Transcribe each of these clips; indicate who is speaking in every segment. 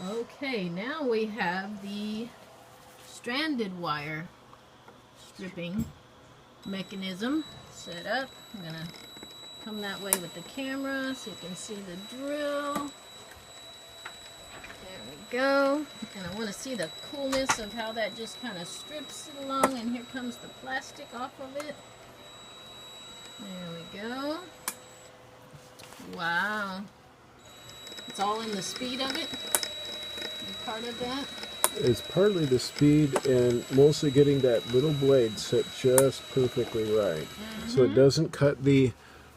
Speaker 1: Okay, now we have the stranded wire stripping mechanism set up. I'm gonna come that way with the camera so you can see the drill. There we go. And I want to see the coolness of how that just kind of strips it along, and here comes the plastic off of it. There we go. Wow. It's all in the speed of it. Part of that?
Speaker 2: It's partly the speed and mostly getting that little blade set just perfectly right. So it doesn't cut the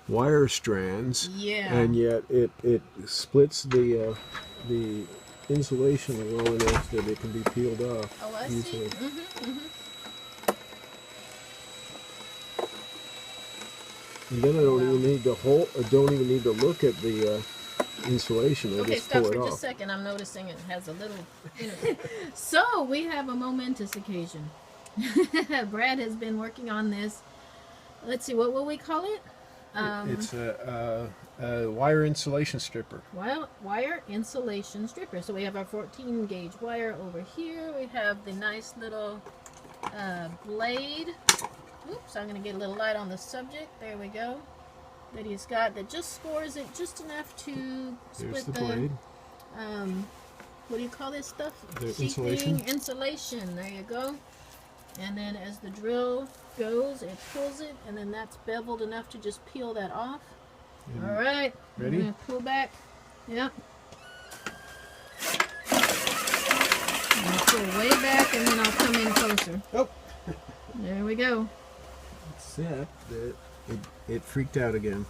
Speaker 2: wire strands, and yet it splits the insulation well enough that it can be peeled off easily. And then I don't even need to don't even need to look at the insulation.
Speaker 1: Okay,
Speaker 2: just
Speaker 1: stop
Speaker 2: pull
Speaker 1: for
Speaker 2: it
Speaker 1: just
Speaker 2: off.
Speaker 1: a second. I'm noticing it has a little. So we have a momentous occasion. Brad has been working on this. Let's see, what will we call it?
Speaker 2: It's a wire insulation stripper.
Speaker 1: Wire insulation stripper. So we have our 14 gauge wire over here. We have the nice little blade. Oops, I'm going to get a little light on the subject. There we go. That he's got that just scores it just enough to split
Speaker 2: the blade.
Speaker 1: What do you call this stuff?
Speaker 2: The
Speaker 1: Sheathing, insulation. There you go. And then as the drill goes, it pulls it, and then that's beveled enough to just peel that off. All right.
Speaker 2: Ready?
Speaker 1: I'm gonna pull back. Yep. I'm gonna pull way back, and then I'll come in closer.
Speaker 2: Oh.
Speaker 1: There we go.
Speaker 2: Except that it freaked out again.